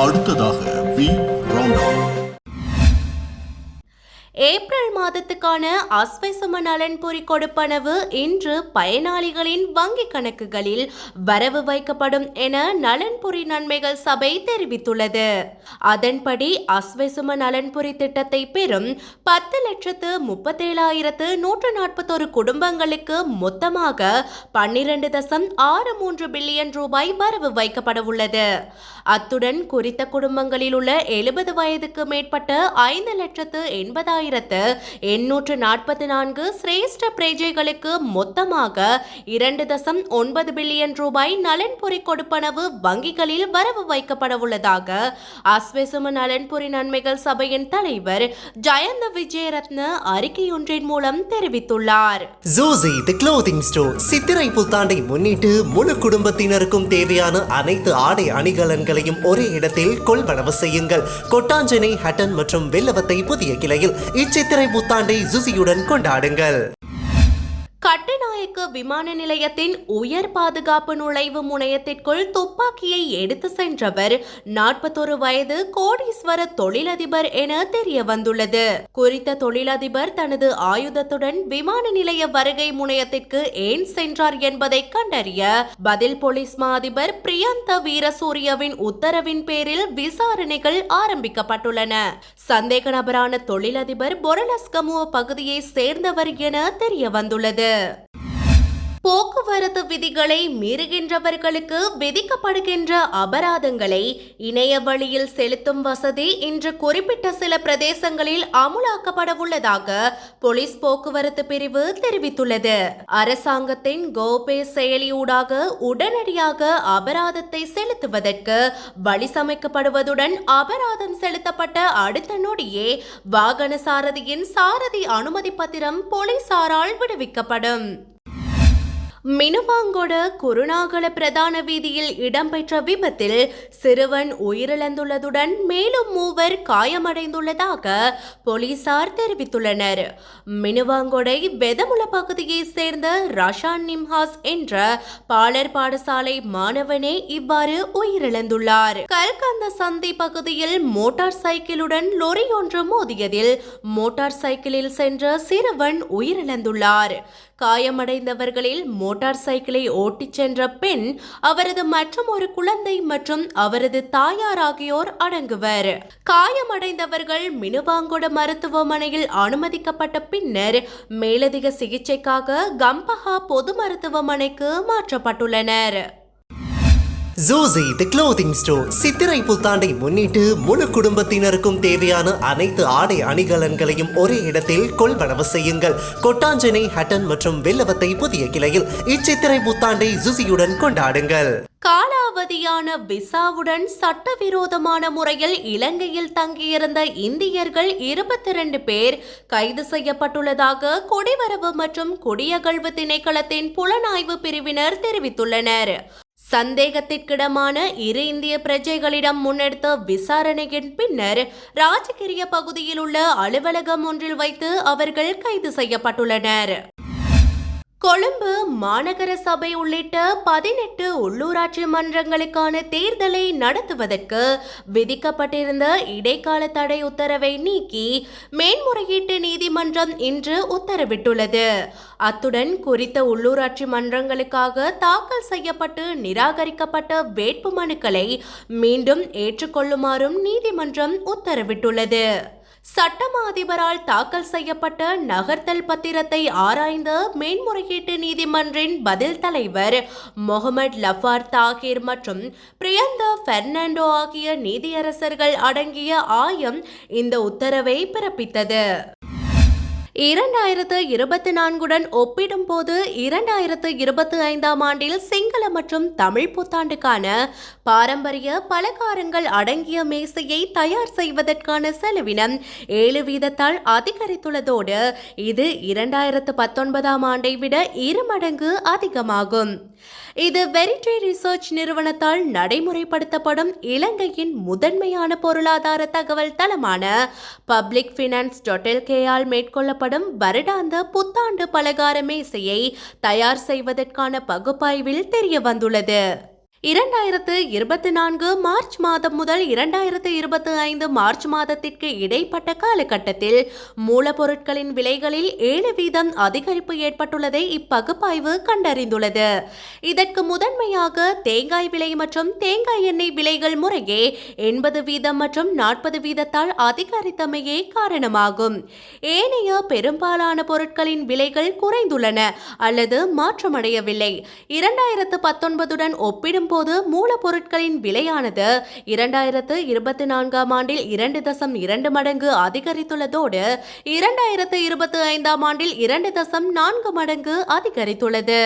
அடுத்ததாக we roundup. April மாதத்துக்கான அஸ்வசும நலன்புரி கொடுப்பனவு இன்று பயனாளிகளின் வங்கிக் கணக்குகளில் வரவு வைக்கப்படும் என நலன்புரி நன்மைகள் சபை தெரிவித்துள்ளது. அதன்படி அஸ்வசும நலன்புரி திட்டத்தை பெறும் 10,37,141 குடும்பங்களுக்கு மொத்தமாக 12.63 பில்லியன் ரூபாய் வரவு வைக்கப்பட உள்ளது. அத்துடன் குறித்த குடும்பங்களில் உள்ள 70 வயதுக்கு மேற்பட்ட 5,80,844 சிரேஷ்ட பிரஜைகளுக்கு மொத்தமாக 2.9 பில்லியன் ரூபாய் நலன்புரி கொடுப்பனவு வங்கிகளில் வரவு வைக்கப்பட உள்ளதாக அஸ்வசும நலன்புரி நன்மைகள் சபையின் தலைவர் ஜயந்த விஜயரத்ன அறிக்கையொன்றின் மூலம் தெரிவித்துள்ளார். ஜூசி தி க்ளோதிங் ஸ்டோர் சித்திரை புத்தாண்டை முன்னிட்டு முழு குடும்பத்தினருக்கும் தேவையான அனைத்து ஆடை அணிகலன்களையும் ஒரே இடத்தில் கொள்வனவு செய்யுங்கள். கொட்டாஞ்சனை, ஹட்டன் மற்றும் வெள்ளவத்தை புதிய கிளையில் இச்சித்திரை புத்தாண்டை ஜூசியுடன் கொண்டாடுங்கள். கட்டுநாயக்க விமான நிலையத்தின் உயர் பாதுகாப்பு நுழைவு முனையத்திற்குள் துப்பாக்கியை எடுத்து சென்றவர் 41 வயது கோடீஸ்வர தொழிலதிபர் என தெரிய வந்துள்ளது. குறித்த தொழிலதிபர் தனது ஆயுதத்துடன் விமான நிலைய வருகை முனையத்திற்கு ஏன் சென்றார் என்பதை கண்டறிய பதில் போலீஸ் மா அதிபர் பிரியந்த வீரசூரியவின் உத்தரவின் பேரில் விசாரணைகள் ஆரம்பிக்கப்பட்டுள்ளன. சந்தேக நபரான தொழிலதிபர் பொரலஸ்கமுவ பகுதியை சேர்ந்தவர் என தெரிய வந்துள்ளது. போக்குவரத்து விதிகளை மீறுகின்றவர்களுக்கு விதிக்கப்படுகின்ற அபராதங்களை இணைய வழியில் செலுத்தும் வசதி இன்று குறிப்பிட்ட சில பிரதேசங்களில் அமுலாக்கப்பட உள்ளதாக போலீஸ் போக்குவரத்து பிரிவு தெரிவித்துள்ளது. அரசாங்கத்தின் கோபே செயலியூடாக உடனடியாக அபராதத்தை செலுத்துவதற்கு வழி சமைக்கப்படுவதுடன் அபராதம் செலுத்தப்பட்ட அடுத்த நொடியே வாகன சாரதியின் சாரதி அனுமதி பத்திரம் போலீசாரால் விடுவிக்கப்படும். மினுவாங்கொட குருநாகல பிரதான வீதியில் இடம்பெற்ற விபத்தில் சிறுவன் உயிரிழந்துள்ளதுடன் மேலும் 3 காயமடைந்துள்ளதாக போலீசார் தெரிவித்துள்ளனர். மினுவாங்கொடை வெதமுல பகுதியை சேர்ந்த ரஷான் நிம்ஹாஸ் என்ற பாலர் பாடசாலை மாணவனே இவ்வாறு உயிரிழந்துள்ளார். கல்கந்த சந்தி பகுதியில் மோட்டார் சைக்கிளுடன் லொரி ஒன்று மோதியதில் மோட்டார் சைக்கிளில் சென்ற சிறுவன் உயிரிழந்துள்ளார். காயமடைந்தவர்களில் மோட்டார் சைக்கிளை ஓட்டிச் சென்ற பெண், அவரது மற்றும் ஒரு குழந்தை மற்றும் அவரது தாயார் ஆகியோர் அடங்குவர். காயமடைந்தவர்கள் மினுவாங்கொட மருத்துவமனையில் அனுமதிக்கப்பட்ட பின்னர் மேலதிக சிகிச்சைக்காக கம்பஹா பொது மருத்துவமனைக்கு மாற்றப்பட்டுள்ளனர். ஜூசி தி க்ளோதிங் ஸ்டோர் சித்திரை புத்தாண்டை முன்னிட்டு முழு குடும்பத்தினருக்கும் தேவையான அனைத்து ஆடை அணிகலன்களையும் ஒரே இடத்தில் கொள்வனவு செய்யுங்கள். கொட்டாஞ்சனை, ஹட்டன் மற்றும் வெள்ளவத்தை புதிய கிளையில் இச்சித்திரை புத்தாண்டை ஜூசியுடன் கொண்டாடுங்கள். காலாவதியான விசாவுடன் சட்டவிரோதமான முறையில் இலங்கையில் தங்கியிருந்த இந்தியர்கள் 22 பேர் கைது செய்யப்பட்டுள்ளதாக குடிவரவு மற்றும் குடியகழ்வு திணைக்களத்தின் புலனாய்வு பிரிவினர் தெரிவித்துள்ளனர். சந்தேகத்திற்கிடமான 2 இந்திய பிரஜைகளிடம் முன்னெடுத்த விசாரணையின் பின்னர் ராஜகிரிய பகுதியில் உள்ள அலுவலகம் ஒன்றில் வைத்து அவர்கள் கைது செய்யப்பட்டுள்ளனர். கொழும்பு மாநகர சபை உள்ளிட்ட 18 உள்ளூராட்சி மன்றங்களுக்கான தேர்தலை நடத்துவதற்கு விதிக்கப்பட்டிருந்த இடைக்கால தடை உத்தரவை நீக்கி மேன்முறையீட்டு நீதிமன்றம் இன்று உத்தரவிட்டுள்ளது. அத்துடன் குறித்த உள்ளூராட்சி மன்றங்களுக்காக தாக்கல் செய்யப்பட்டு நிராகரிக்கப்பட்ட வேட்பு மனுக்களை மீண்டும் ஏற்றுக்கொள்ளுமாறும் நீதிமன்றம் உத்தரவிட்டுள்ளது. சட்டமா அதிபரால் தாக்கல் செய்யப்பட்ட நகர்த்தல் பத்திரத்தை ஆராய்ந்த மேன்முறையீட்டு நீதிமன்றின் பதில் தலைவர் முகமது லஃபார் தாகிர் மற்றும் பிரியந்தா பெர்னாண்டோ ஆகிய நீதியரசர்கள் அடங்கிய ஆயம் இந்த உத்தரவை பிறப்பித்தது. 2024 ஒப்பிடும் போது 2025 ஆண்டில் சிங்கள மற்றும் தமிழ் புத்தாண்டுக்கான பாரம்பரிய பலகாரங்கள் அடங்கிய மேசையை தயார் செய்வதற்கான செலவினம் 7% அதிகரித்துள்ளதோடு இது 2019 ஆண்டை விட 2 மடங்கு அதிகமாகும். இது வெரிட்டி ரிசர்ச் நிறுவனத்தால் நடைமுறைப்படுத்தப்படும் இலங்கையின் முதன்மையான பொருளாதார தகவல் தளமான publicfinance.lk ஆல் மேற்கொள்ளப்படும் வருடாந்த புத்தாண்டு பலகார மேசையை தயார் செய்வதற்கான பகுப்பாய்வில் தெரிய வந்துள்ளது. 2024 மார்ச் மாதம் முதல் 2025 மார்ச் மாதத்திற்கு இடைப்பட்ட காலகட்டத்தில் மூலப்பொருட்களின் விலைகளில் 7% அதிகரிப்பு ஏற்பட்டுள்ளதை இப்பகுப்பாய்வு கண்டறிந்துள்ளது. இதற்கு முதன்மையாக தேங்காய் விலை மற்றும் தேங்காய் எண்ணெய் விலைகள் முறையே 80% மற்றும் 40% அதிகரித்தமையே காரணமாகும். ஏனைய பெரும்பாலான பொருட்களின் விலைகள் குறைந்துள்ளன அல்லது மாற்றமடையவில்லை. 2019 ஒப்பிடும் போது மூலப்பொருட்களின் விலையானது 2024 ஆண்டில் 2.2 மடங்கு அதிகரித்துள்ளதோடு 2025 ஆண்டில் 2.4 மடங்கு அதிகரித்துள்ளது.